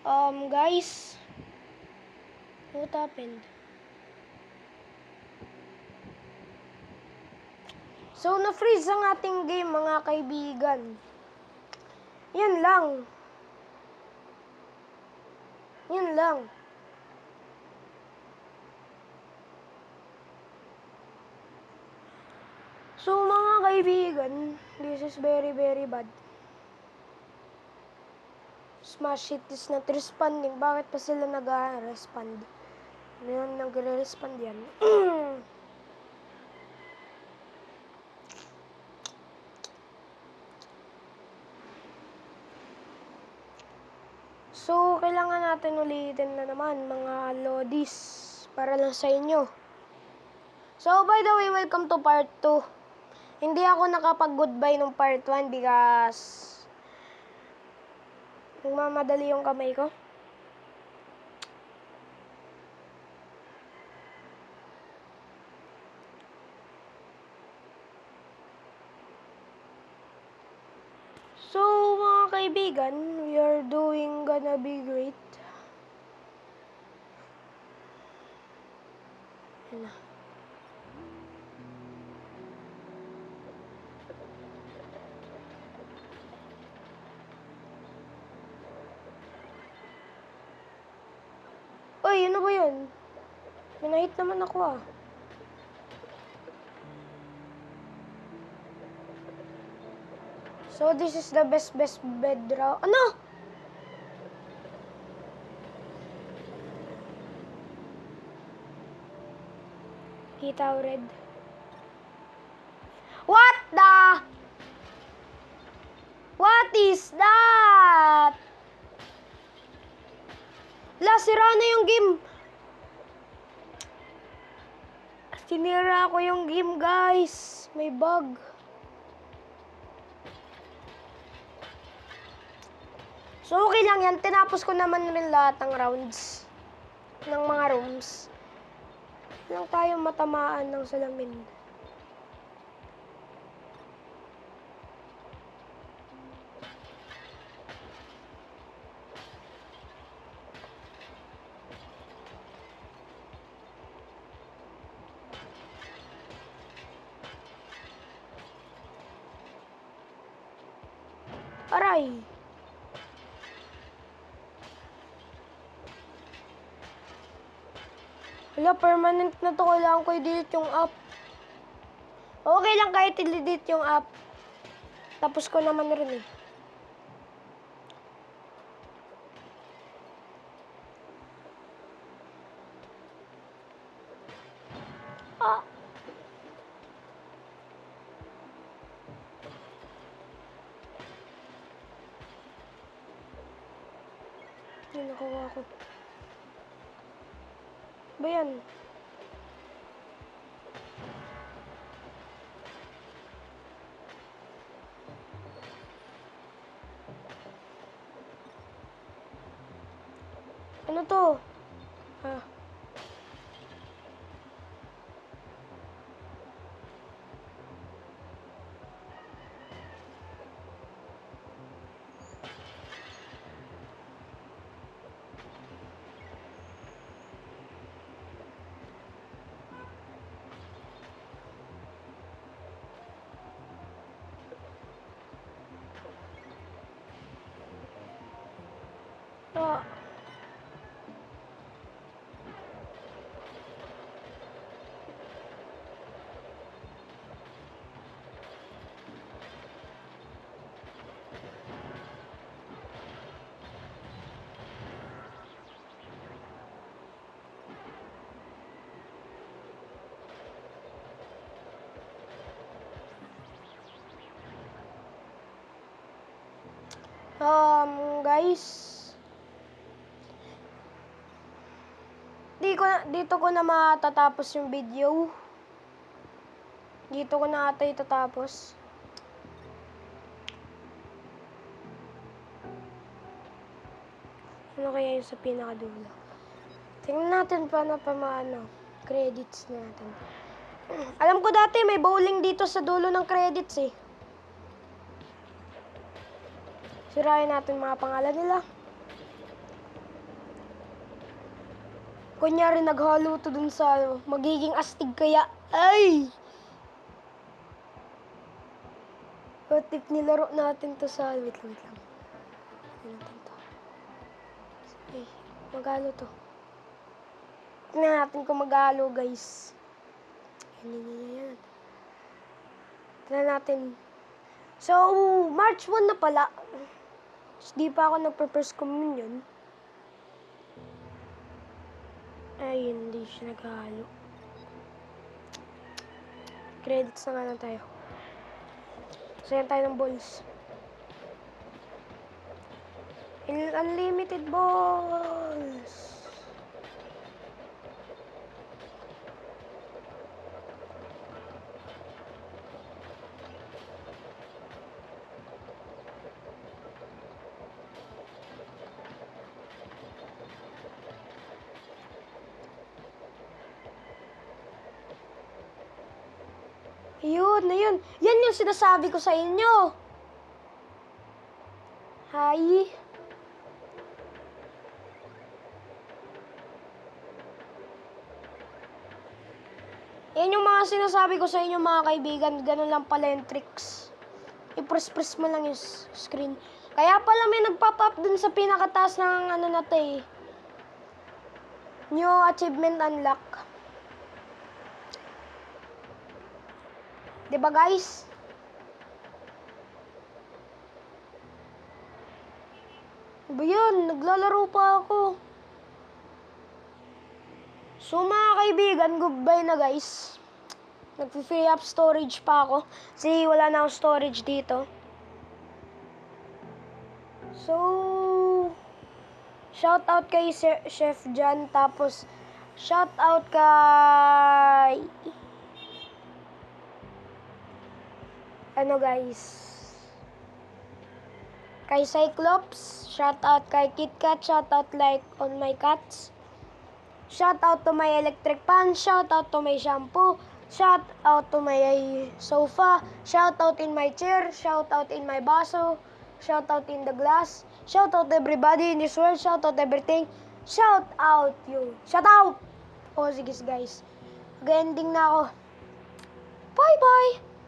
Guys, what happened? So, na-freeze ang ating game, mga kaibigan. Yan lang. Yan lang. So, mga kaibigan, this is very, very bad. Smash hit is not responding. Bakit pa sila nag-respond? Ano yun, nagre-respond yan? So, kailangan natin ulitin na naman, mga lodis, para lang sa inyo. So, by the way, welcome to part 2. Hindi ako nakapag-goodbye nung part 1 because nagmamadali yung kamay ko. So, mga kaibigan, we are doing gonna be great. Yan na. Uy, ano ba yun? Minahit naman ako ah. So, this is the best bed round. Ano? Hitaw red. What the? What is that? La, sira na yung game. Sinira ko yung game, guys. May bug. So, okay lang yan. Tinapos ko naman rin lahat ng rounds ng mga rooms. Lang tayo matamaan ng salamin. Aray! Wala, permanent na to. Kailangan ko i-delete yung app. Okay lang kahit i-delete yung app. Tapos ko naman rin eh. Ah! Hindi nakuha ko. Ba yan? Ano to? Ha? Ah. Guys, dito ko na matatapos yung video. Dito ko na ata itatapos. Ano kaya yung sa pinakadulo? Tingnan natin paano credits natin. Alam ko dati may bowling dito sa dulo ng credits eh. Sirain natin mga pangalan nila. Kunyari naghalo to dun sa ano, magiging astig kaya. Ay! What if nilaro natin to sa... Wait lang. Ano natin to? Ay, maghalo to. Tingnan natin kung maghalo, guys. Yan. Tingnan natin. So, March 1 na pala. Di pa ako nagpa-first communion. Ay, hindi siya naghalo. Credits na nga lang tayo. So, yan tayo ng balls. Unlimited balls. Yun, na yun. Yan yung sinasabi ko sa inyo. Hi. Yan yung mga sinasabi ko sa inyo, mga kaibigan. Ganun lang pala yung tricks. I-press mo lang yung screen. Kaya pala may nagpop up dun sa pinakataas ng ano na to eh. New achievement unlock. Diba guys? Diba yun? Naglalaro pa ako. So mga kaibigan, goodbye na guys. Nag-free up storage pa ako. Kasi wala na akong storage dito. So, shout out kay Chef Jan. Tapos, shout out kay... ano guys, kay Cyclops, shout out kay KitKat, shout out like on my cats, shout out to my electric fan, shout out to my shampoo, shout out to my sofa, shout out in my chair, shout out in my baso, shout out in the glass, shout out everybody in this world, shout out everything, shout out you, shout out! O sige guys, mag-ending na ako. Bye bye!